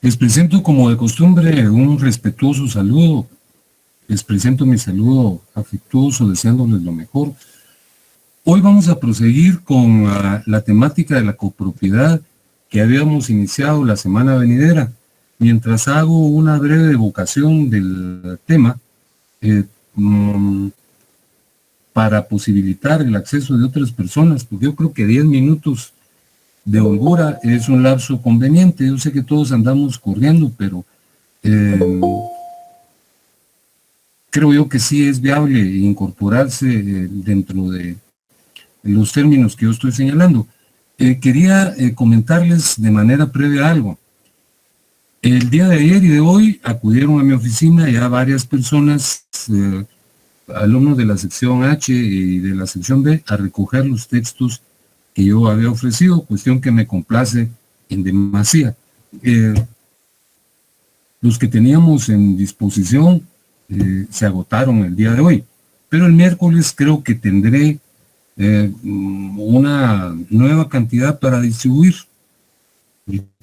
Les presento como de costumbre un respetuoso saludo. Les presento mi saludo afectuoso deseándoles lo mejor. Hoy vamos a proseguir con la temática de la copropiedad que habíamos iniciado la semana venidera. Mientras hago una breve evocación del tema para posibilitar el acceso de otras personas, porque yo creo que 10 minutos de holgura es un lapso conveniente. Yo sé que todos andamos corriendo, pero creo yo que sí es viable incorporarse dentro de los términos que yo estoy señalando. Quería comentarles de manera previa algo. El día de ayer y de hoy acudieron a mi oficina ya varias personas, alumnos de la sección H y de la sección B, a recoger los textos que yo había ofrecido, cuestión que me complace en demasía. Los que teníamos en disposición se agotaron el día de hoy, pero el miércoles creo que tendré una nueva cantidad para distribuir,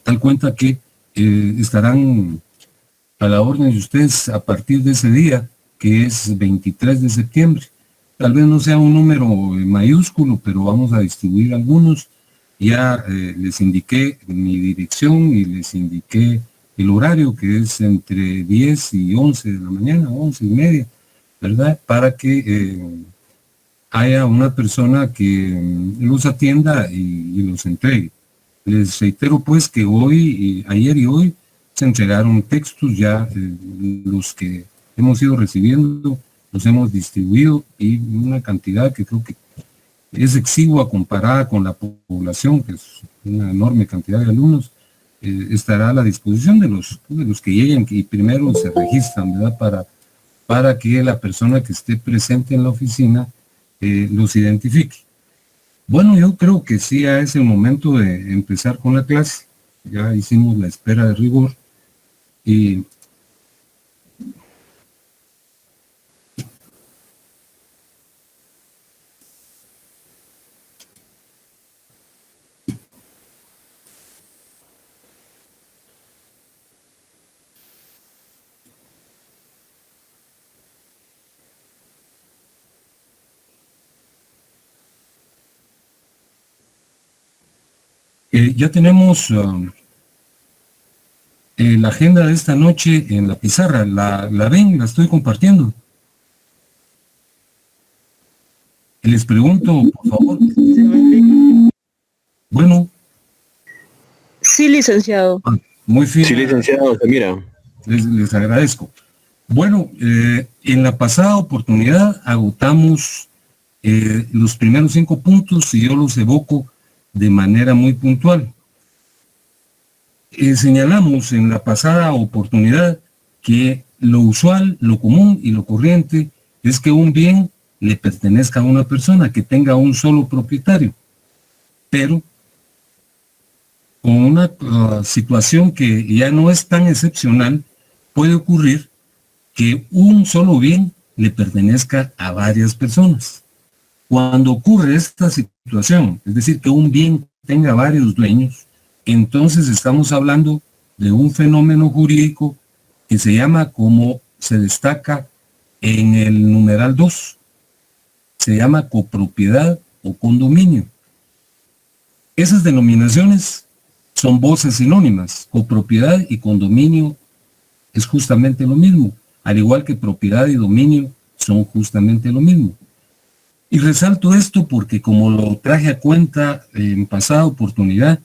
tal cuenta que estarán a la orden de ustedes a partir de ese día, que es 23 de septiembre. Tal vez no sea un número mayúsculo, pero vamos a distribuir algunos. Ya les indiqué mi dirección y les indiqué el horario, que es entre 10 y 11 de la mañana, 11 y media, ¿verdad? Para que haya una persona que los atienda y los entregue. Les reitero pues que hoy, ayer y hoy, se entregaron textos ya, los que hemos ido recibiendo, los hemos distribuido, y una cantidad que creo que es exigua comparada con la población, que es una enorme cantidad de alumnos, estará a la disposición de los que lleguen y primero se registran, ¿verdad? Para que la persona que esté presente en la oficina los identifique. Bueno, yo creo que sí ya es el momento de empezar con la clase. Ya hicimos la espera de rigor y ya tenemos la agenda de esta noche en la pizarra. ¿La ven? La estoy compartiendo. Les pregunto, por favor. Bueno. Sí, licenciado. Muy bien. Sí, licenciado, mira. Les agradezco. Bueno, en la pasada oportunidad agotamos los primeros 5 puntos y yo los evoco de manera muy puntual. Señalamos en la pasada oportunidad que lo usual, lo común y lo corriente es que un bien le pertenezca a una persona, que tenga un solo propietario. Pero con una situación que ya no es tan excepcional, puede ocurrir que un solo bien le pertenezca a varias personas. Cuando ocurre esta situación, es decir, que un bien tenga varios dueños, entonces estamos hablando de un fenómeno jurídico que se llama, como se destaca en el numeral 2, se llama copropiedad o condominio. Esas denominaciones son voces sinónimas. Copropiedad y condominio es justamente lo mismo, al igual que propiedad y dominio son justamente lo mismo. Y resalto esto porque, como lo traje a cuenta en pasada oportunidad,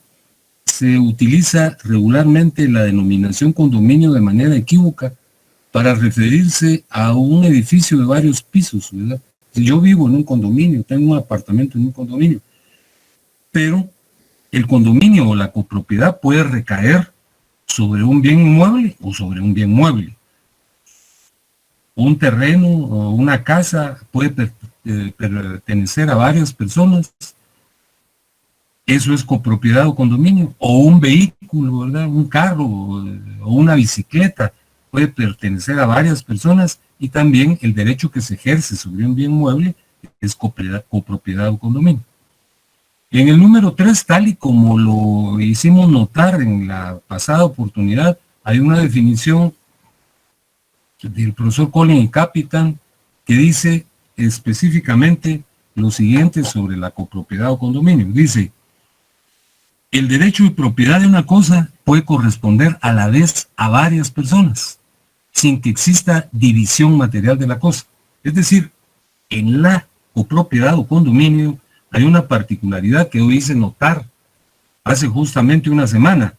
se utiliza regularmente la denominación condominio de manera equívoca para referirse a un edificio de varios pisos, ¿verdad? Yo vivo en un condominio, tengo un apartamento en un condominio, pero el condominio o la copropiedad puede recaer sobre un bien inmueble o sobre un bien mueble. Un terreno o una casa puede pertenecer a varias personas. Eso es copropiedad o condominio. O un vehículo, ¿verdad? Un carro o una bicicleta puede pertenecer a varias personas, y también el derecho que se ejerce sobre un bien mueble es copropiedad o condominio. En el número 3, tal y como lo hicimos notar en la pasada oportunidad, hay una definición del profesor Colin y Capitan que dice específicamente lo siguiente sobre la copropiedad o condominio. Dice, el derecho de propiedad de una cosa puede corresponder a la vez a varias personas, sin que exista división material de la cosa. Es decir, en la copropiedad o condominio hay una particularidad que hoy hice notar hace justamente una semana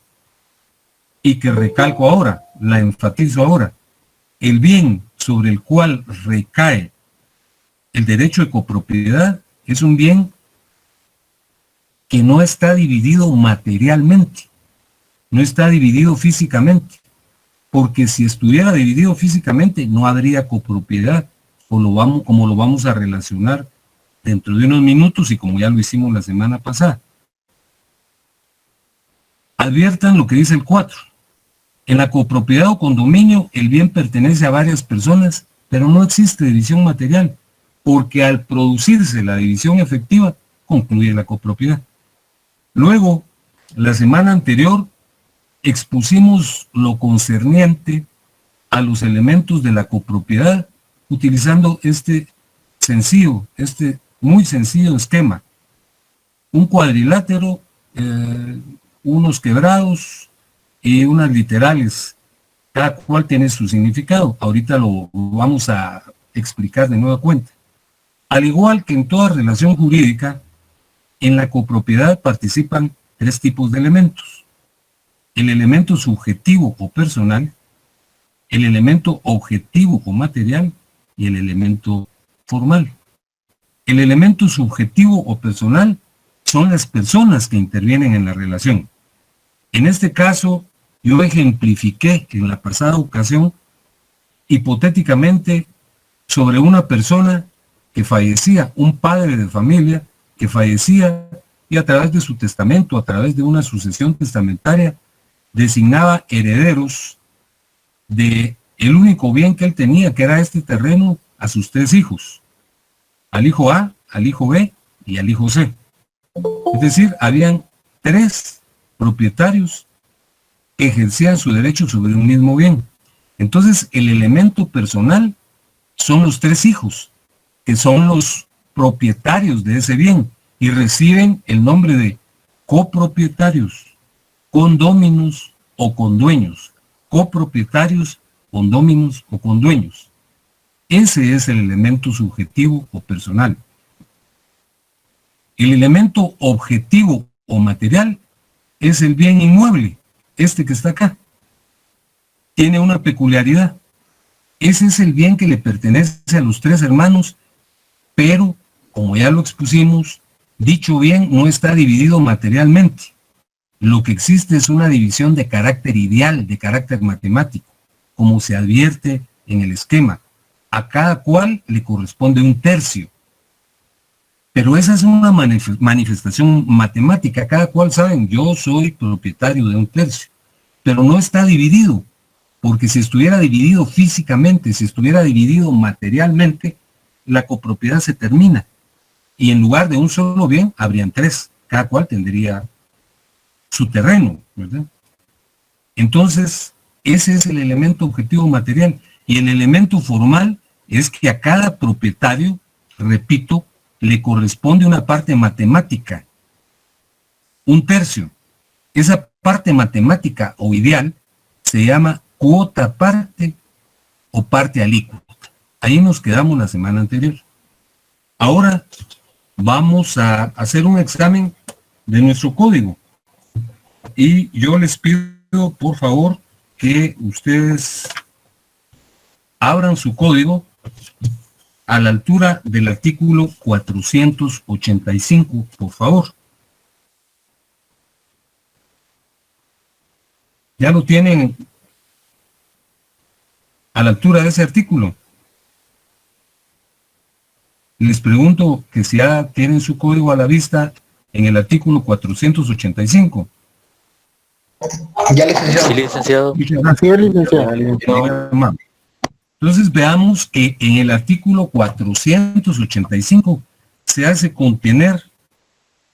y que recalco ahora, la enfatizo ahora. El bien sobre el cual recae el derecho de copropiedad es un bien que no está dividido materialmente, no está dividido físicamente, porque si estuviera dividido físicamente no habría copropiedad, como lo vamos a relacionar dentro de unos minutos y como ya lo hicimos la semana pasada. Adviertan lo que dice el 4. En la copropiedad o condominio, el bien pertenece a varias personas, pero no existe división material, porque al producirse la división efectiva, concluye la copropiedad. Luego, la semana anterior, expusimos lo concerniente a los elementos de la copropiedad, utilizando este muy sencillo esquema. Un cuadrilátero, unos quebrados y unas literales, cada cual tiene su significado. Ahorita lo vamos a explicar de nueva cuenta. Al igual que en toda relación jurídica, en la copropiedad participan 3 tipos de elementos. El elemento subjetivo o personal, el elemento objetivo o material y el elemento formal. El elemento subjetivo o personal son las personas que intervienen en la relación. En este caso, yo ejemplifiqué en la pasada ocasión, hipotéticamente, sobre una persona que fallecía, un padre de familia que fallecía y a través de su testamento, a través de una sucesión testamentaria, designaba herederos de el único bien que él tenía, que era este terreno, a sus 3 hijos, al hijo A, al hijo B y al hijo C. Es decir, habían 3 propietarios que ejercían su derecho sobre un mismo bien. Entonces, el elemento personal son los 3 hijos, que son los propietarios de ese bien y reciben el nombre de copropietarios, condóminos o condueños, copropietarios, condóminos o condueños. Ese es el elemento subjetivo o personal. El elemento objetivo o material es el bien inmueble, este que está acá. Tiene una peculiaridad. Ese es el bien que le pertenece a los 3 hermanos, pero, como ya lo expusimos, dicho bien no está dividido materialmente. Lo que existe es una división de carácter ideal, de carácter matemático, como se advierte en el esquema. A cada cual le corresponde un tercio. Pero esa es una manifestación matemática. Cada cual saben, yo soy propietario de un tercio. Pero no está dividido, porque si estuviera dividido físicamente, si estuviera dividido materialmente, la copropiedad se termina. Y en lugar de un solo bien, habrían 3. Cada cual tendría su terreno, ¿verdad? Entonces, ese es el elemento objetivo material. Y el elemento formal es que a cada propietario, repito, le corresponde una parte matemática, un tercio. Esa parte matemática o ideal se llama cuota parte o parte alícuota. Ahí nos quedamos la semana anterior. Ahora vamos a hacer un examen de nuestro código. Y yo les pido, por favor, que ustedes abran su código a la altura del artículo 485, por favor. ¿Ya lo tienen a la altura de ese artículo? Les pregunto que si ya tienen su código a la vista en el artículo 485. Ya, licenciado. Sí, licenciado. Sí, licenciado. Entonces veamos que en el artículo 485 se hace contener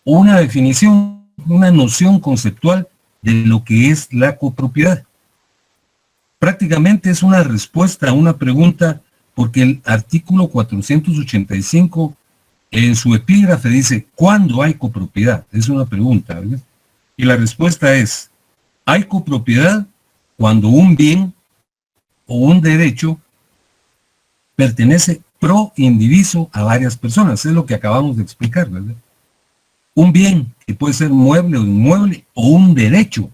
una definición, una noción conceptual de lo que es la copropiedad. prácticamente es una respuesta a una pregunta, porque el artículo 485 en su epígrafe dice, ¿cuándo hay copropiedad? Es una pregunta, ¿verdad? Y la respuesta es, hay copropiedad cuando un bien o un derecho pertenece pro indiviso a varias personas. Es lo que acabamos de explicar, ¿verdad? Un bien que puede ser mueble o inmueble, o un derecho,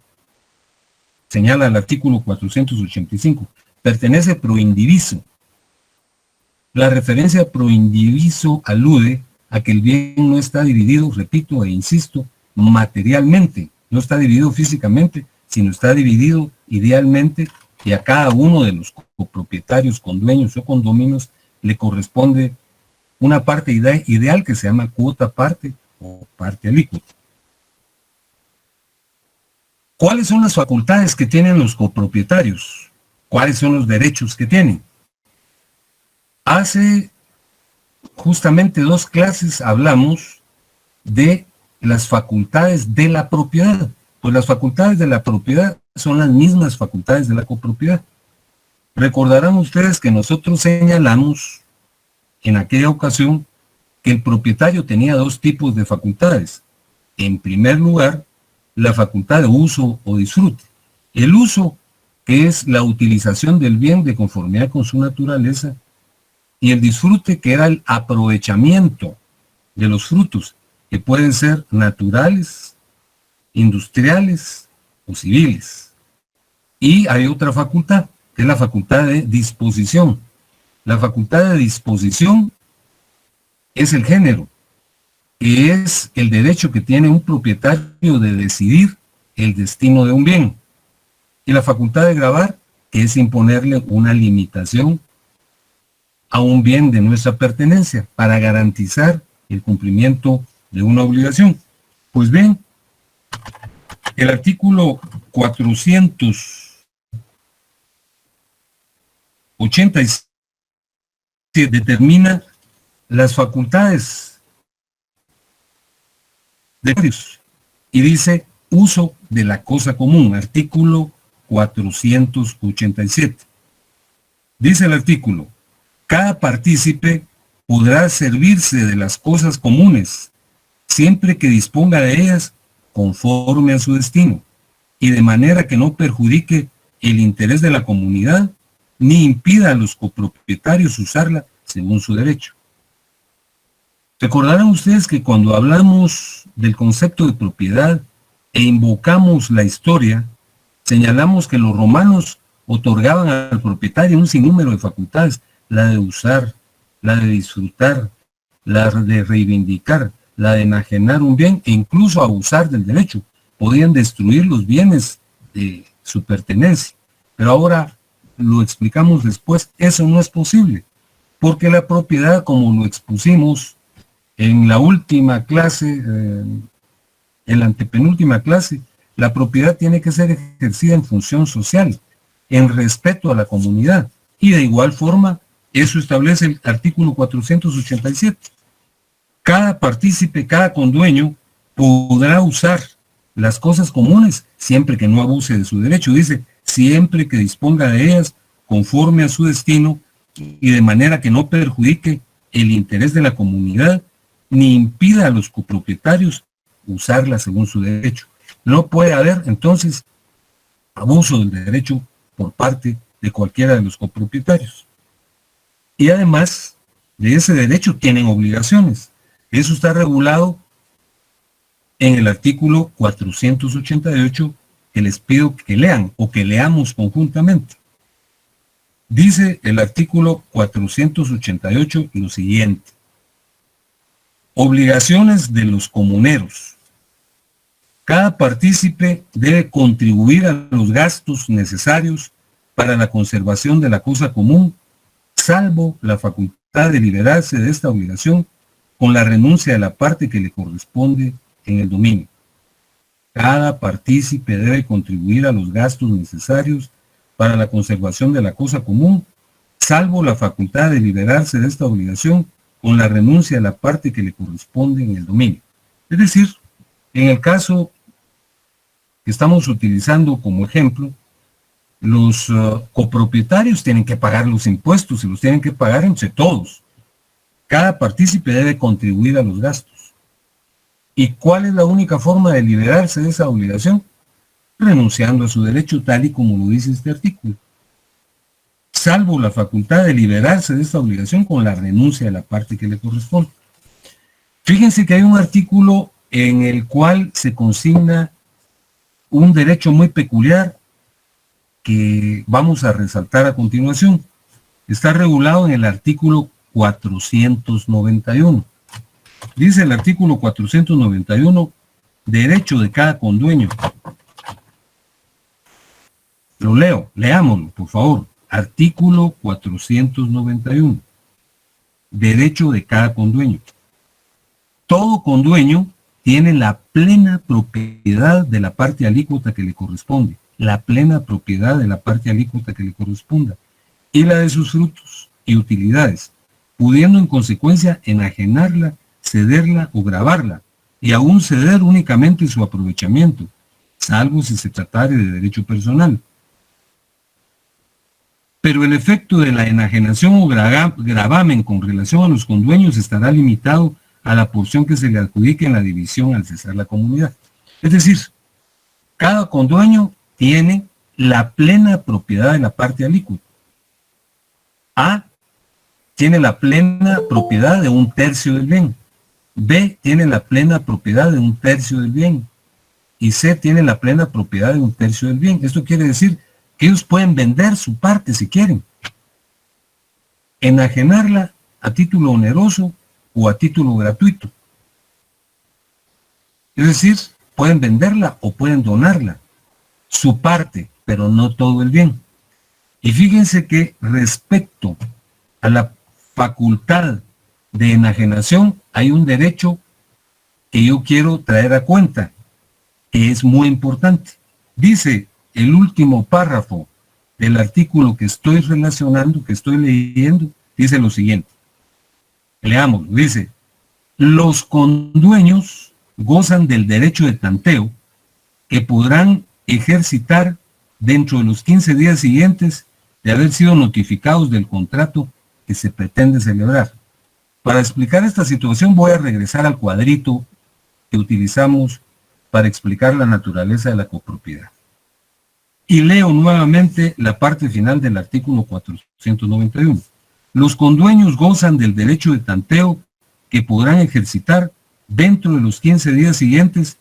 señala el artículo 485, pertenece pro indiviso. La referencia pro indiviso alude a que el bien no está dividido, repito e insisto, materialmente, no está dividido físicamente, sino está dividido idealmente, y a cada uno de los copropietarios, condueños o condóminos le corresponde una parte ideal que se llama cuota parte o parte alícuota. ¿Cuáles son las facultades que tienen los copropietarios? ¿Cuáles son los derechos que tienen? Hace justamente 2 clases hablamos de las facultades de la propiedad. Pues las facultades de la propiedad son las mismas facultades de la copropiedad. Recordarán ustedes que nosotros señalamos en aquella ocasión que el propietario tenía 2 tipos de facultades. En primer lugar, la facultad de uso o disfrute. El uso, que es la utilización del bien de conformidad con su naturaleza, y el disfrute, que era el aprovechamiento de los frutos, que pueden ser naturales, industriales o civiles. Y hay otra facultad, que es la facultad de disposición. La facultad de disposición es el género, que es el derecho que tiene un propietario de decidir el destino de un bien. Y la facultad de gravar, que es imponerle una limitación a un bien de nuestra pertenencia para garantizar el cumplimiento de una obligación. Pues bien, el artículo 487 determina las facultades de varios y dice uso de la cosa común, artículo 487. Dice el artículo, cada partícipe podrá servirse de las cosas comunes, siempre que disponga de ellas conforme a su destino, y de manera que no perjudique el interés de la comunidad, ni impida a los copropietarios usarla según su derecho. Recordarán ustedes que cuando hablamos del concepto de propiedad e invocamos la historia, señalamos que los romanos otorgaban al propietario un sinnúmero de facultades, la de usar, la de disfrutar, la de reivindicar, la de enajenar un bien e incluso abusar del derecho. Podían destruir los bienes de su pertenencia. Pero ahora lo explicamos después, eso no es posible, porque la propiedad, como lo expusimos en la última clase, en la antepenúltima clase, la propiedad tiene que ser ejercida en función social, en respeto a la comunidad, y de igual forma, eso establece el artículo 487. Cada partícipe, cada condueño podrá usar las cosas comunes siempre que no abuse de su derecho. Dice, siempre que disponga de ellas conforme a su destino y de manera que no perjudique el interés de la comunidad ni impida a los copropietarios usarlas según su derecho. No puede haber, entonces, abuso del derecho por parte de cualquiera de los copropietarios. Y además de ese derecho tienen obligaciones. Eso está regulado en el artículo 488, que les pido que lean o que leamos conjuntamente. Dice el artículo 488 lo siguiente. Obligaciones de los comuneros. Cada partícipe debe contribuir a los gastos necesarios para la conservación de la cosa común, salvo la facultad de liberarse de esta obligación con la renuncia de la parte que le corresponde en el dominio. Cada partícipe debe contribuir a los gastos necesarios para la conservación de la cosa común, salvo la facultad de liberarse de esta obligación con la renuncia de la parte que le corresponde en el dominio. Es decir, en el caso que estamos utilizando como ejemplo, Los copropietarios tienen que pagar los impuestos y los tienen que pagar entre todos. Cada partícipe debe contribuir a los gastos. ¿Y cuál es la única forma de liberarse de esa obligación? Renunciando a su derecho tal y como lo dice este artículo. Salvo la facultad de liberarse de esta obligación con la renuncia de la parte que le corresponde. Fíjense que hay un artículo en el cual se consigna un derecho muy peculiar que vamos a resaltar a continuación. Está regulado en el artículo 491. Dice el artículo 491, derecho de cada condueño. Lo leo, leámoslo, por favor. Artículo 491. Derecho de cada condueño. Todo condueño tiene la plena propiedad de la parte alícuota que le corresponde. La plena propiedad de la parte alícuota que le corresponda. Y la de sus frutos y utilidades, pudiendo en consecuencia enajenarla, cederla o gravarla, y aún ceder únicamente su aprovechamiento, salvo si se tratare de derecho personal. Pero el efecto de la enajenación o gravamen con relación a los condueños estará limitado a la porción que se le adjudique en la división al cesar la comunidad. Es decir, cada condueño tiene la plena propiedad de la parte alícuota. A tiene la plena propiedad de un tercio del bien. B tiene la plena propiedad de un tercio del bien. Y C tiene la plena propiedad de un tercio del bien. Esto quiere decir que ellos pueden vender su parte si quieren. Enajenarla a título oneroso o a título gratuito. Es decir, pueden venderla o pueden donarla. Su parte, pero no todo el bien. Y fíjense que respecto a la facultad de enajenación, hay un derecho que yo quiero traer a cuenta, que es muy importante. Dice el último párrafo del artículo que estoy relacionando, que estoy leyendo, dice lo siguiente. Leamos, dice, los condueños gozan del derecho de tanteo que podrán ejercitar dentro de los 15 días siguientes de haber sido notificados del contrato que se pretende celebrar. Para explicar esta situación voy a regresar al cuadrito que utilizamos para explicar la naturaleza de la copropiedad. Y leo nuevamente la parte final del artículo 491. Los condueños gozan del derecho de tanteo que podrán ejercitar dentro de los 15 días siguientes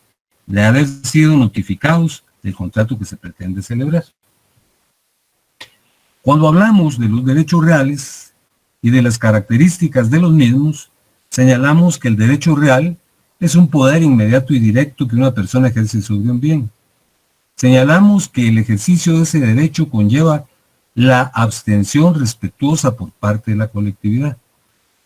de haber sido notificados del contrato que se pretende celebrar. Cuando hablamos de los derechos reales y de las características de los mismos, señalamos que el derecho real es un poder inmediato y directo que una persona ejerce sobre un bien. Señalamos que el ejercicio de ese derecho conlleva la abstención respetuosa por parte de la colectividad.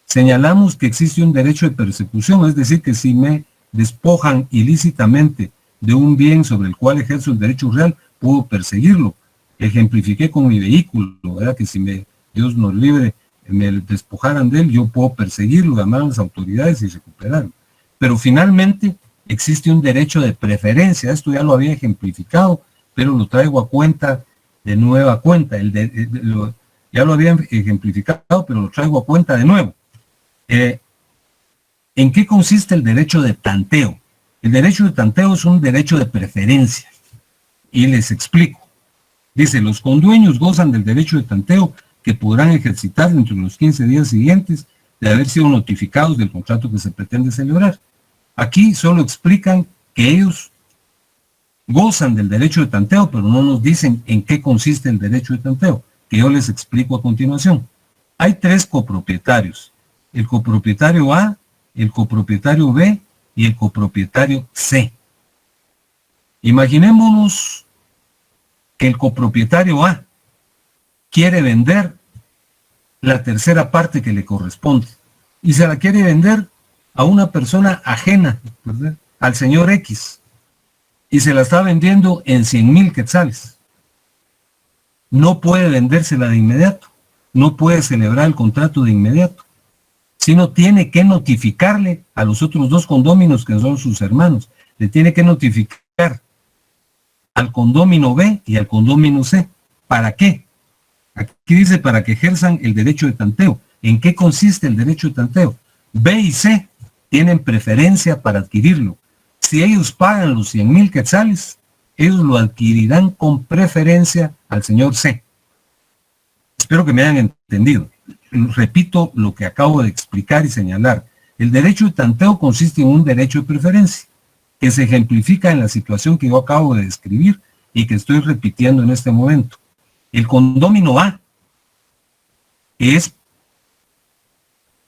Señalamos que existe un derecho de persecución, es decir, que si me despojan ilícitamente de un bien sobre el cual ejerzo el derecho real, puedo perseguirlo. Ejemplifiqué con mi vehículo, ¿verdad? Que si Dios nos libre, me despojaran de él, yo puedo perseguirlo, llamar a las autoridades y recuperarlo. Pero finalmente existe un derecho de preferencia. Esto ya lo había ejemplificado, pero lo traigo a cuenta de nueva cuenta. Ya lo había ejemplificado, pero lo traigo a cuenta de nuevo. ¿En qué consiste el derecho de tanteo? El derecho de tanteo es un derecho de preferencia. Y les explico. Dice, los condueños gozan del derecho de tanteo que podrán ejercitar dentro de los 15 días siguientes de haber sido notificados del contrato que se pretende celebrar. Aquí solo explican que ellos gozan del derecho de tanteo, pero no nos dicen en qué consiste el derecho de tanteo, que yo les explico a continuación. Hay 3 copropietarios, el copropietario A, el copropietario B y el copropietario C. Imaginémonos que el copropietario A quiere vender la tercera parte que le corresponde y se la quiere vender a una persona ajena, ¿verdad?, al señor X, y se la está vendiendo en 100,000 quetzales. No puede vendérsela de inmediato, no puede celebrar el contrato de inmediato, sino tiene que notificarle a los otros 2 condóminos que son sus hermanos. Le tiene que notificar al condómino B y al condómino C. ¿Para qué? Aquí dice para que ejerzan el derecho de tanteo. ¿En qué consiste el derecho de tanteo? B y C tienen preferencia para adquirirlo. Si ellos pagan los 100,000 quetzales, ellos lo adquirirán con preferencia al señor C. Espero que me hayan entendido. Repito lo que acabo de explicar y señalar. El derecho de tanteo consiste en un derecho de preferencia, que se ejemplifica en la situación que yo acabo de describir y que estoy repitiendo en este momento. El condómino A, que es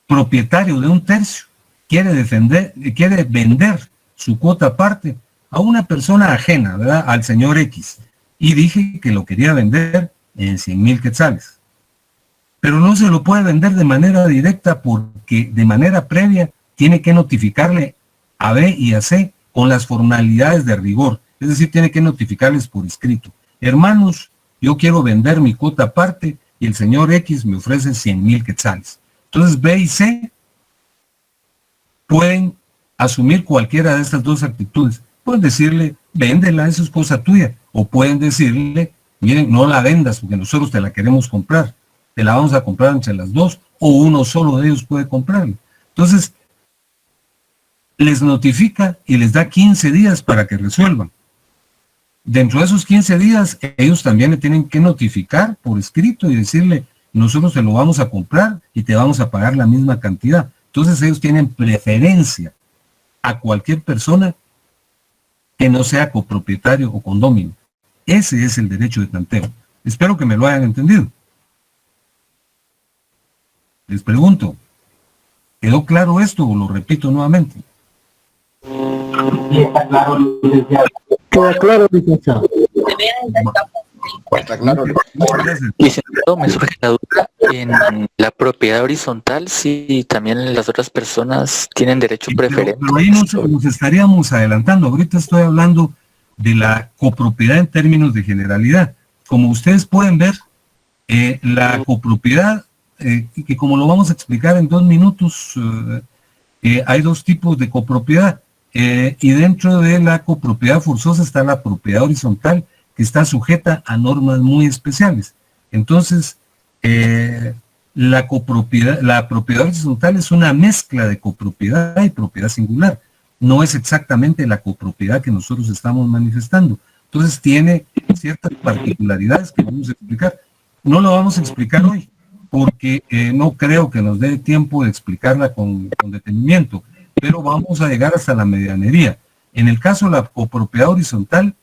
propietario de 1/3, quiere vender su cuota aparte a una persona ajena, ¿verdad? Al señor X. Y dije que lo quería vender en 100,000 quetzales. Pero no se lo puede vender de manera directa porque de manera previa tiene que notificarle a B y a C con las formalidades de rigor. Es decir, tiene que notificarles por escrito. Hermanos, yo quiero vender mi cuota aparte y el señor X me ofrece 100,000 quetzales. Entonces B y C pueden asumir cualquiera de estas dos actitudes. Pueden decirle, véndela, eso es cosa tuya. O pueden decirle, miren, no la vendas porque nosotros te la queremos comprar. Te la vamos a comprar entre las dos, o uno solo de ellos puede comprarla. Entonces, les notifica y les da 15 días para que resuelvan. Dentro de esos 15 días, ellos también le tienen que notificar por escrito y decirle, nosotros te lo vamos a comprar y te vamos a pagar la misma cantidad. Entonces ellos tienen preferencia a cualquier persona que no sea copropietario o condómino. Ese es el derecho de tanteo. Espero que me lo hayan entendido. Les pregunto, ¿quedó claro esto o lo repito nuevamente? Sí, está claro, licenciado. Queda claro, licenciado. Está claro. Licenciado, me surge la duda. En la propiedad horizontal, sí, también las otras personas tienen derecho preferente. Pero ahí nos estaríamos adelantando. Ahorita estoy hablando de la copropiedad en términos de generalidad. Como ustedes pueden ver, la copropiedad, que como lo vamos a explicar en 2 minutos, hay 2 tipos de copropiedad. Y dentro de la copropiedad forzosa está la propiedad horizontal, que está sujeta a normas muy especiales. Entonces, la propiedad horizontal es una mezcla de copropiedad y propiedad singular. No es exactamente la copropiedad que nosotros estamos manifestando. Entonces, tiene ciertas particularidades que vamos a explicar. No lo vamos a explicar hoy, porque no creo que nos dé tiempo de explicarla con detenimiento, pero vamos a llegar hasta la medianería. En el caso de la copropiedad horizontal,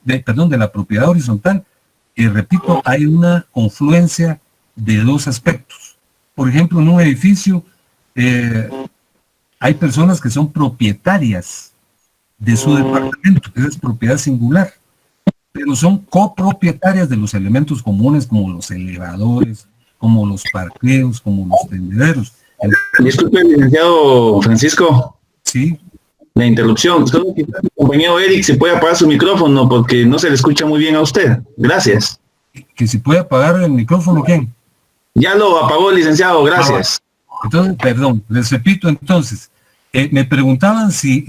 de la propiedad horizontal, repito, hay una confluencia de 2 aspectos. Por ejemplo, en un edificio hay personas que son propietarias de su departamento, esa es propiedad singular, pero son copropietarias de los elementos comunes como los elevadores, como los parqueos, como los tendederos. Disculpe, licenciado Francisco. Sí. La interrupción. Solo que el compañero Eric se puede apagar su micrófono porque no se le escucha muy bien a usted. Gracias. ¿Que se puede apagar el micrófono quién? Ya lo apagó, licenciado. Gracias. Entonces, perdón, les repito entonces. Me preguntaban si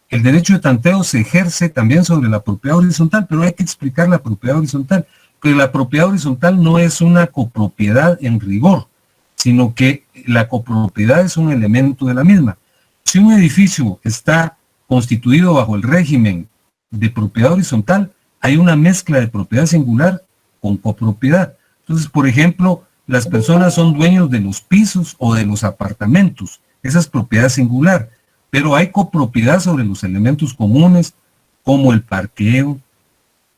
el derecho de tanteo se ejerce también sobre la propiedad horizontal, pero hay que explicar la propiedad horizontal. Porque la propiedad horizontal no es una copropiedad en rigor, sino que la copropiedad es un elemento de la misma. Si un edificio está constituido bajo el régimen de propiedad horizontal, hay una mezcla de propiedad singular con copropiedad. Entonces, por ejemplo, las personas son dueños de los pisos o de los apartamentos. Esa es propiedad singular. Pero hay copropiedad sobre los elementos comunes, como el parqueo,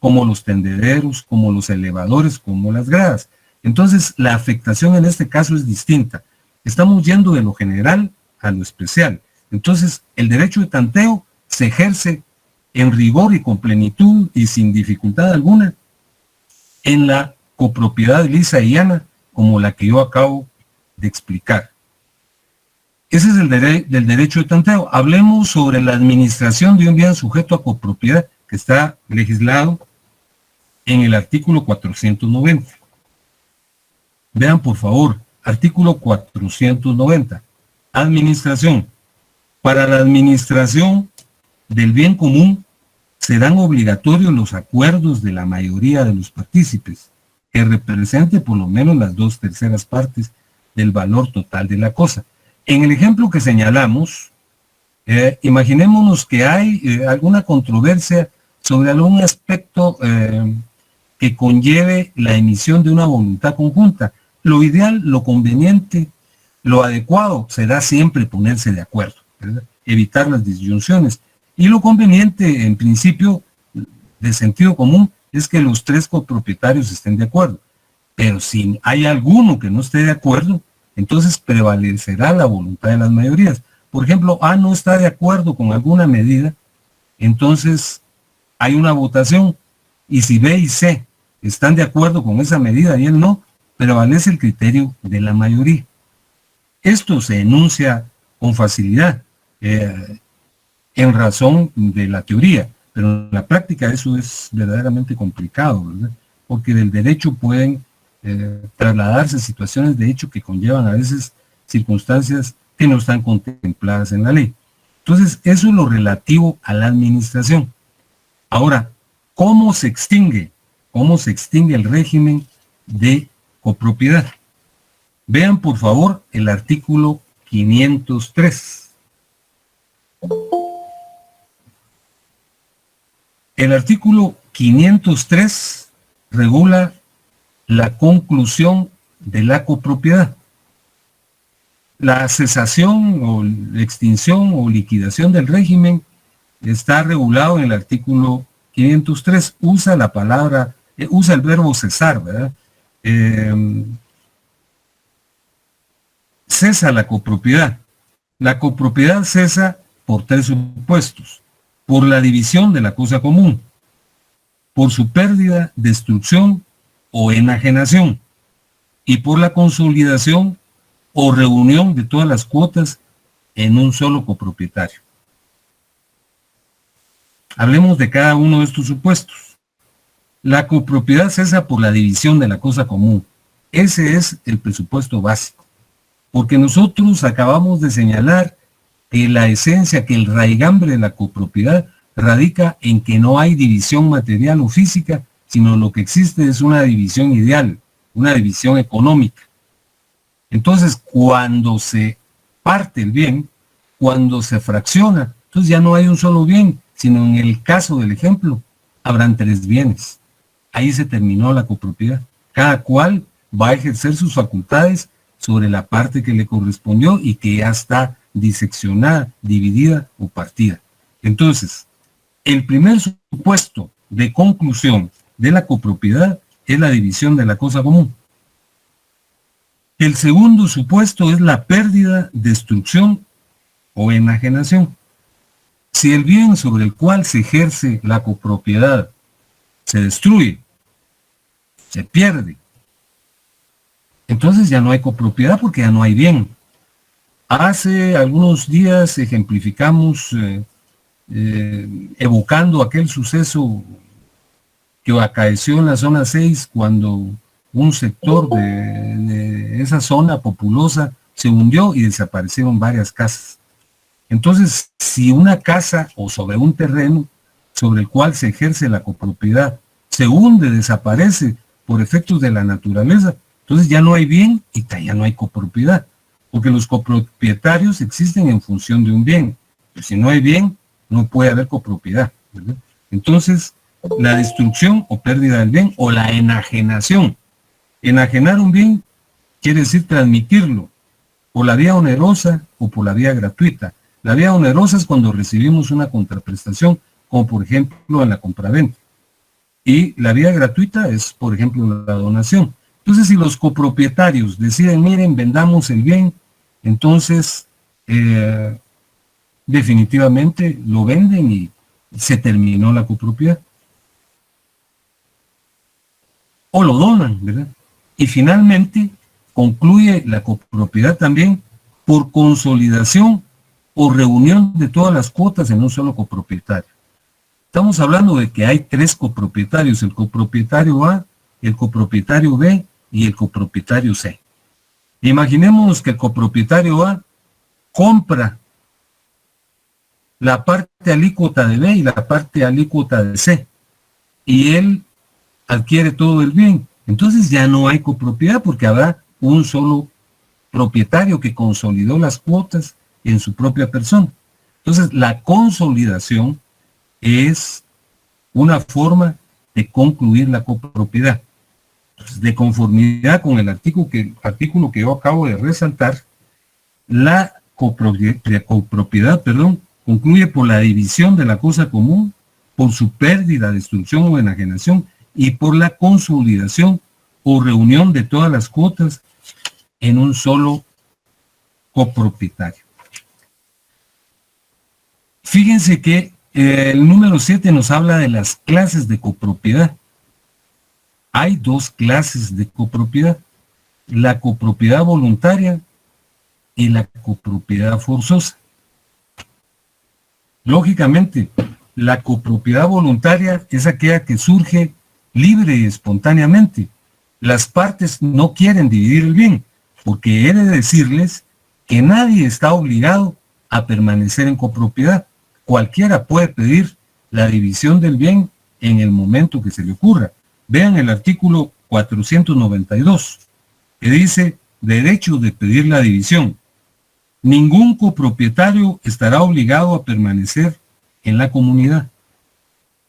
como los tendederos, como los elevadores, como las gradas. Entonces, la afectación en este caso es distinta. Estamos yendo de lo general a lo especial. Entonces, el derecho de tanteo se ejerce en rigor y con plenitud y sin dificultad alguna en la copropiedad lisa y llana, como la que yo acabo de explicar. Ese es el del derecho de tanteo. Hablemos sobre la administración de un bien sujeto a copropiedad, que está legislado en el artículo 490. Vean, por favor, artículo 490. Administración. Para la administración del bien común serán obligatorios los acuerdos de la mayoría de los partícipes, que represente por lo menos las 2/3 partes del valor total de la cosa. En el ejemplo que señalamos, imaginémonos que hay alguna controversia sobre algún aspecto que conlleve la emisión de una voluntad conjunta. Lo ideal, lo conveniente, lo adecuado será siempre ponerse de acuerdo, ¿verdad? Evitar las disyunciones. Y lo conveniente, en principio, de sentido común, es que los 3 copropietarios estén de acuerdo. Pero si hay alguno que no esté de acuerdo, entonces prevalecerá la voluntad de las mayorías. Por ejemplo, A no está de acuerdo con alguna medida, entonces hay una votación, y si B y C están de acuerdo con esa medida y él no, prevalece el criterio de la mayoría. Esto se enuncia con facilidad en razón de la teoría, pero en la práctica eso es verdaderamente complicado, ¿verdad? Porque del derecho pueden trasladarse situaciones de hecho que conllevan a veces circunstancias que no están contempladas en la ley. Entonces, eso es lo relativo a la administración. Ahora, ¿cómo se extingue? ¿Cómo se extingue el régimen de copropiedad? Vean, por favor, el artículo 503. El artículo 503 regula la conclusión de la copropiedad. La cesación o extinción o liquidación del régimen está regulado en el artículo 503. Usa la palabra, usa el verbo cesar, ¿verdad? Cesa la copropiedad. La copropiedad cesa por 3 supuestos: por la división de la cosa común, por su pérdida, destrucción o enajenación, y por la consolidación o reunión de todas las cuotas en un solo copropietario. Hablemos de cada uno de estos supuestos. La copropiedad cesa por la división de la cosa común. Ese es el presupuesto básico, porque nosotros acabamos de señalar que la esencia, que el raigambre de la copropiedad radica en que no hay división material o física, sino lo que existe es una división ideal, una división económica. Entonces, cuando se parte el bien, cuando se fracciona, entonces ya no hay un solo bien, sino en el caso del ejemplo, habrán 3 bienes. Ahí se terminó la copropiedad. Cada cual va a ejercer sus facultades sobre la parte que le correspondió y que ya está diseccionada, dividida o partida. Entonces, el primer supuesto de conclusión de la copropiedad es la división de la cosa común. El segundo supuesto es la pérdida, destrucción o enajenación. Si el bien sobre el cual se ejerce la copropiedad se destruye, se pierde, entonces ya no hay copropiedad porque ya no hay bien. Hace algunos días ejemplificamos evocando aquel suceso que acaeció en la zona 6 cuando un sector de esa zona populosa se hundió y desaparecieron varias casas. Entonces, si una casa o sobre un terreno sobre el cual se ejerce la copropiedad se hunde, desaparece por efectos de la naturaleza, entonces ya no hay bien y ya no hay copropiedad, porque los copropietarios existen en función de un bien. Pero si no hay bien, no puede haber copropiedad, ¿verdad? Entonces, la destrucción o pérdida del bien o la enajenación. Enajenar un bien quiere decir transmitirlo por la vía onerosa o por la vía gratuita. La vía onerosa es cuando recibimos una contraprestación, como por ejemplo en la compraventa. Y la vía gratuita es, por ejemplo, la donación. Entonces, si los copropietarios deciden, miren, vendamos el bien, entonces definitivamente lo venden y se terminó la copropiedad. O lo donan, ¿verdad? Y finalmente concluye la copropiedad también por consolidación o reunión de todas las cuotas en un solo copropietario. Estamos hablando de que hay 3 copropietarios, el copropietario A, el copropietario B y el copropietario C. Imaginemos que el copropietario A compra la parte alícuota de B y la parte alícuota de C, y él adquiere todo el bien. Entonces ya no hay copropiedad porque habrá un solo propietario que consolidó las cuotas en su propia persona. Entonces la consolidación es una forma de concluir la copropiedad. Entonces, de conformidad con el artículo que yo acabo de resaltar, la copropiedad, concluye por la división de la cosa común, por su pérdida, destrucción o enajenación, y por la consolidación o reunión de todas las cuotas en un solo copropietario. Fíjense que el número 7 nos habla de las clases de copropiedad. Hay dos clases de copropiedad: la copropiedad voluntaria y la copropiedad forzosa. Lógicamente, la copropiedad voluntaria es aquella que surge libre y espontáneamente. Las partes no quieren dividir el bien, porque he de decirles que nadie está obligado a permanecer en copropiedad. Cualquiera puede pedir la división del bien en el momento que se le ocurra. Vean el artículo 492, que dice derecho de pedir la división. Ningún copropietario estará obligado a permanecer en la comunidad.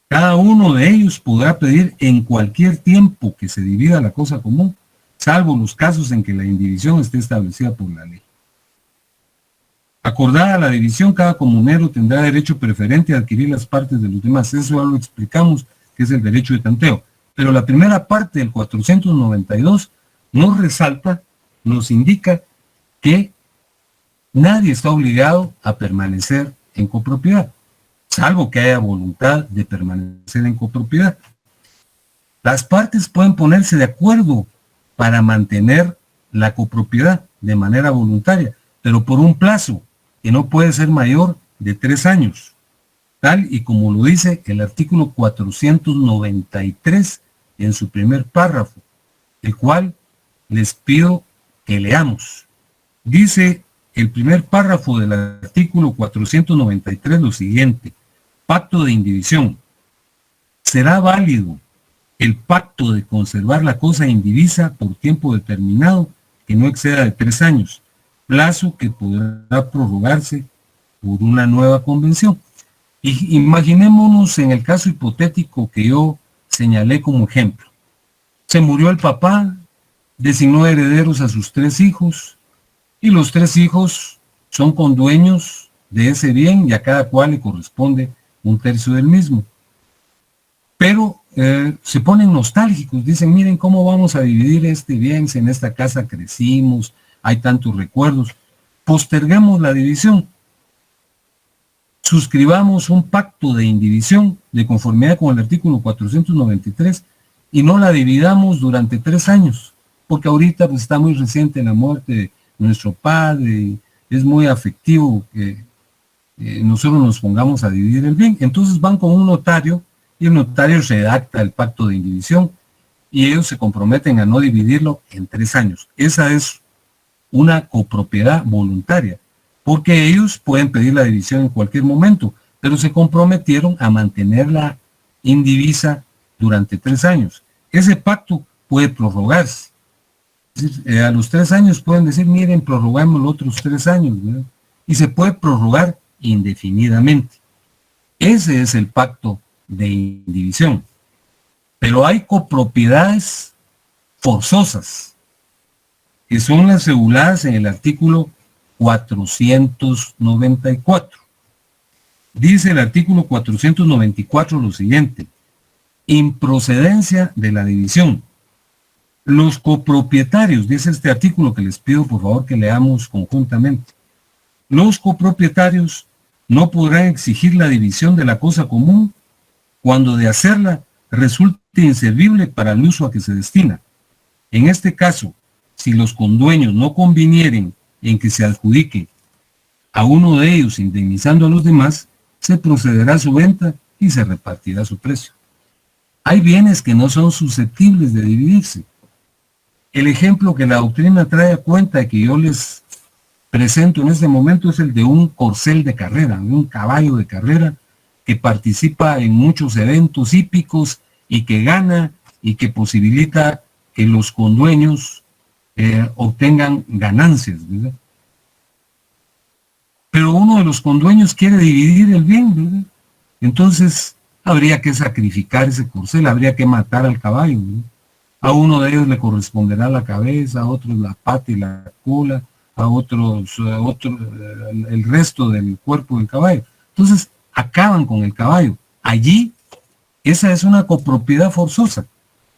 Cada uno de ellos podrá pedir en cualquier tiempo que se divida la cosa común, salvo los casos en que la indivisión esté establecida por la ley. Acordada la división, cada comunero tendrá derecho preferente a adquirir las partes de los demás. Eso ya lo explicamos, que es el derecho de tanteo. Pero la primera parte del 492 nos resalta, nos indica que nadie está obligado a permanecer en copropiedad, salvo que haya voluntad de permanecer en copropiedad. Las partes pueden ponerse de acuerdo para mantener la copropiedad de manera voluntaria, pero por un plazo que no puede ser mayor de 3 años, tal y como lo dice el artículo 493 en su primer párrafo, el cual les pido que leamos. Dice el primer párrafo del artículo 493 lo siguiente: pacto de indivisión. Será válido el pacto de conservar la cosa indivisa por tiempo determinado que no exceda de 3 años, plazo que podrá prorrogarse por una nueva convención. Y imaginémonos en el caso hipotético que yo señalé como ejemplo. Se murió el papá, designó herederos a sus 3 hijos, y los 3 hijos son condueños de ese bien y a cada cual le corresponde 1/3 del mismo. Pero se ponen nostálgicos, dicen, miren cómo vamos a dividir este bien, si en esta casa crecimos, hay tantos recuerdos. Posterguemos la división. Suscribamos un pacto de indivisión de conformidad con el artículo 493 y no la dividamos durante 3 años, porque ahorita pues, está muy reciente la muerte de nuestro padre, es muy afectivo que nosotros nos pongamos a dividir el bien. Entonces van con un notario y el notario redacta el pacto de indivisión y ellos se comprometen a no dividirlo en 3 años. Esa es una copropiedad voluntaria, porque ellos pueden pedir la división en cualquier momento, pero se comprometieron a mantenerla indivisa durante 3 años. Ese pacto puede prorrogarse. Es decir, a los 3 años pueden decir, miren, prorrogamos los otros 3 años, ¿verdad? Y se puede prorrogar indefinidamente. Ese es el pacto de indivisión. Pero hay copropiedades forzosas, que son las reguladas en el artículo 494. Dice el artículo 494 lo siguiente: improcedencia de la división. Los copropietarios, dice este artículo que les pido por favor que leamos conjuntamente. Los copropietarios no podrán exigir la división de la cosa común cuando de hacerla resulte inservible para el uso a que se destina. En este caso, si los condueños no convinieren en que se adjudique a uno de ellos indemnizando a los demás, se procederá a su venta y se repartirá su precio. Hay bienes que no son susceptibles de dividirse. El ejemplo que la doctrina trae a cuenta y que yo les presento en este momento es el de un corcel de carrera, de un caballo de carrera que participa en muchos eventos hípicos y que gana y que posibilita que los condueños obtengan ganancias, ¿verdad? Pero uno de los condueños quiere dividir el bien, ¿verdad? Entonces habría que sacrificar ese corcel, habría que matar al caballo, ¿verdad? A uno de ellos le corresponderá la cabeza, a otros la pata y la cola, a otros el resto del cuerpo del caballo. Entonces acaban con el caballo. Allí esa es una copropiedad forzosa,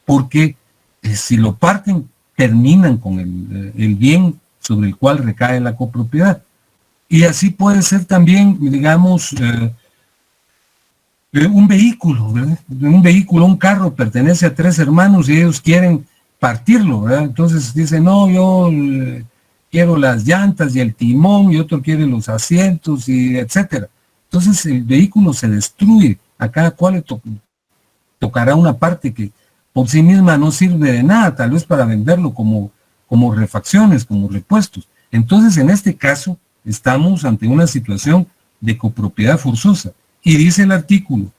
porque si lo parten, terminan con el bien sobre el cual recae la copropiedad. Y así puede ser también, digamos, un vehículo, ¿verdad? Un vehículo, un carro pertenece a 3 hermanos y ellos quieren partirlo, ¿verdad? Entonces dicen, no, yo quiero las llantas y el timón, y otro quiere los asientos, y etcétera. Entonces el vehículo se destruye, a cada cual le tocará una parte que por sí misma no sirve de nada, tal vez para venderlo como refacciones, como repuestos. Entonces, en este caso, estamos ante una situación de copropiedad forzosa. Y dice el artículo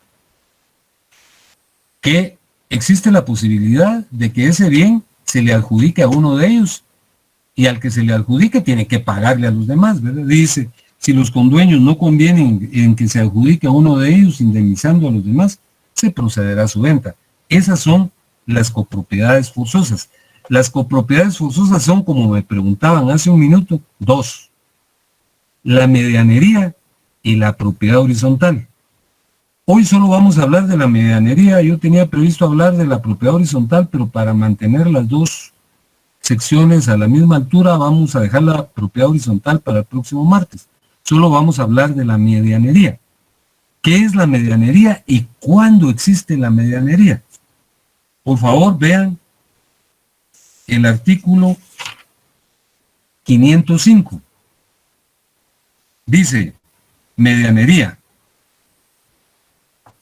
que existe la posibilidad de que ese bien se le adjudique a uno de ellos, y al que se le adjudique tiene que pagarle a los demás, ¿verdad? Dice, si los condueños no convienen en que se adjudique a uno de ellos indemnizando a los demás, se procederá a su venta. Esas son las copropiedades forzosas. Las copropiedades forzosas son, como me preguntaban hace un minuto, 2. La medianería y la propiedad horizontal. Hoy solo vamos a hablar de la medianería. Yo tenía previsto hablar de la propiedad horizontal, pero para mantener las dos secciones a la misma altura, vamos a dejar la propiedad horizontal para el próximo martes. Solo vamos a hablar de la medianería. ¿Qué es la medianería y cuándo existe la medianería? Por favor, vean el artículo 505. Dice, medianería.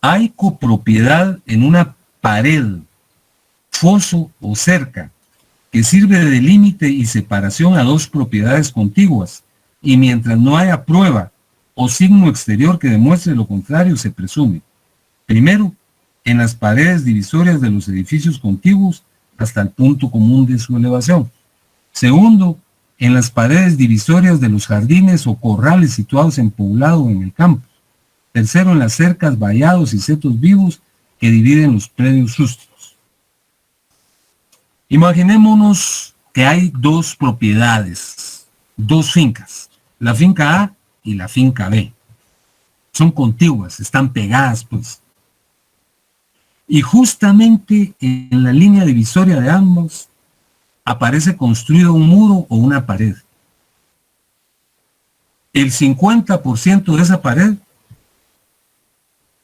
Hay copropiedad en una pared, foso o cerca, que sirve de límite y separación a 2 propiedades contiguas, y mientras no haya prueba o signo exterior que demuestre lo contrario, se presume. Primero, en las paredes divisorias de los edificios contiguos hasta el punto común de su elevación. Segundo, en las paredes divisorias de los jardines o corrales situados en poblado o en el campo. Tercero, en las cercas, vallados y setos vivos que dividen los predios rústicos. Imaginémonos que hay 2 propiedades, 2 fincas, la finca A y la finca B. Son contiguas, están pegadas, pues. Y justamente en la línea divisoria de ambos aparece construido un muro o una pared. El 50% de esa pared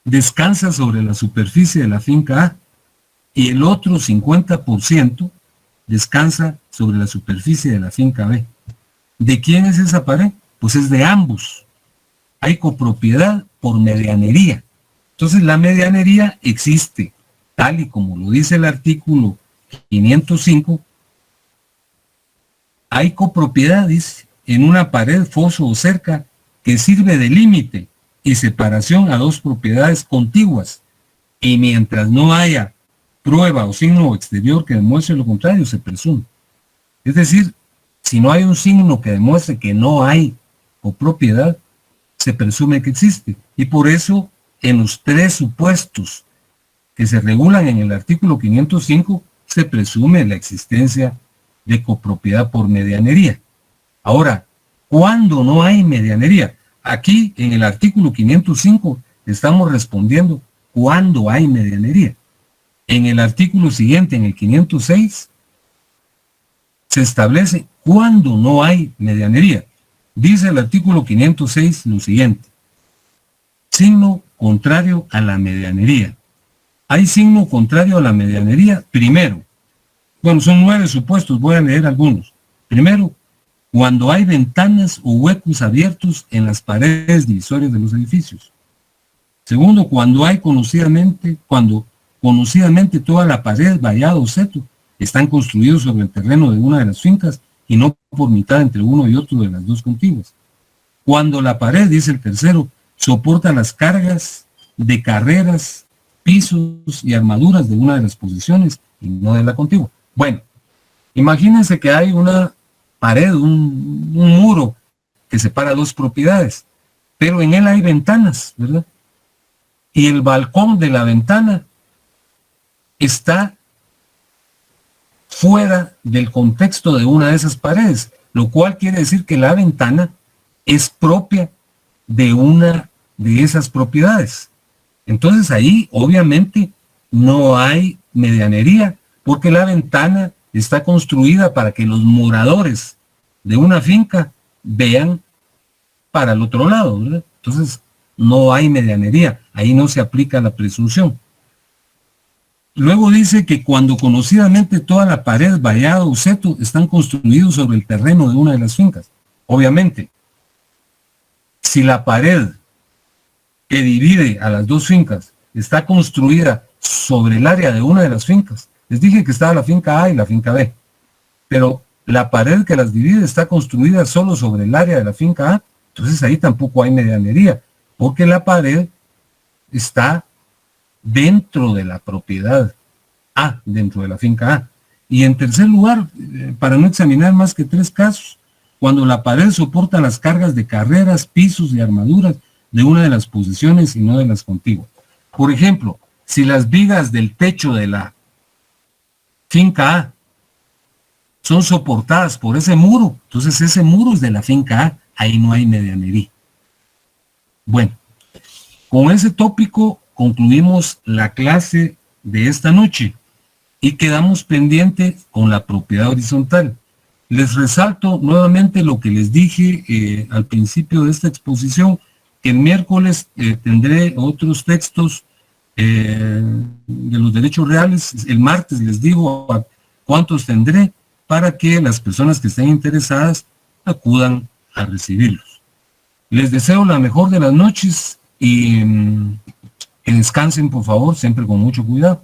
descansa sobre la superficie de la finca A y el otro 50% descansa sobre la superficie de la finca B. ¿De quién es esa pared? Pues es de ambos. Hay copropiedad por medianería. Entonces la medianería existe, tal y como lo dice el artículo 505. Hay copropiedad, dice, en una pared, foso o cerca que sirve de límite y separación a 2 propiedades contiguas, y mientras no haya prueba o signo exterior que demuestre lo contrario, se presume. Es decir, si no hay un signo que demuestre que no hay copropiedad, se presume que existe. Y por eso, en los 3 supuestos que se regulan en el artículo 505, se presume la existencia de copropiedad por medianería. Ahora, ¿cuándo no hay medianería? Aquí, en el artículo 505, estamos respondiendo cuándo hay medianería. En el artículo siguiente, en el 506, se establece cuándo no hay medianería. Dice el artículo 506 lo siguiente: signo contrario a la medianería. Hay signo contrario a la medianería, primero. Bueno, son 9 supuestos, voy a leer algunos. Primero, cuando hay ventanas o huecos abiertos en las paredes divisorias de los edificios. Segundo, cuando conocidamente toda la pared, vallado o seto están construidos sobre el terreno de una de las fincas y no por mitad entre uno y otro de las dos contiguas. Cuando la pared, dice el tercero, soporta las cargas de carreras, pisos y armaduras de una de las posiciones y no de la contigua. Bueno, imagínense que hay una pared, un muro que separa dos propiedades, pero en él hay ventanas, ¿verdad? Y el balcón de la ventana está fuera del contexto de una de esas paredes, lo cual quiere decir que la ventana es propia de una de esas propiedades. Entonces ahí obviamente no hay medianería, porque la ventana está construida para que los moradores de una finca vean para el otro lado, ¿verdad? Entonces no hay medianería, ahí no se aplica la presunción. Luego dice que cuando conocidamente toda la pared, vallado o seto están construidos sobre el terreno de una de las fincas. Obviamente, si la pared que divide a las dos fincas está construida sobre el área de una de las fincas, les dije que estaba la finca A y la finca B, pero la pared que las divide está construida solo sobre el área de la finca A, entonces ahí tampoco hay medianería, porque la pared está dentro de la propiedad A, dentro de la finca A. Y en tercer lugar, para no examinar más que 3 casos, cuando la pared soporta las cargas de carreras, pisos y armaduras de una de las posiciones y no de las contiguas. Por ejemplo, si las vigas del techo de la finca A son soportadas por ese muro, entonces ese muro es de la finca A, ahí no hay medianería. Bueno, con ese tópico concluimos la clase de esta noche y quedamos pendientes con la propiedad horizontal. Les resalto nuevamente lo que les dije al principio de esta exposición, que el miércoles tendré otros textos de los derechos reales. El martes les digo cuántos tendré para que las personas que estén interesadas acudan a recibirlos. Les deseo la mejor de las noches y que descansen, por favor, siempre con mucho cuidado.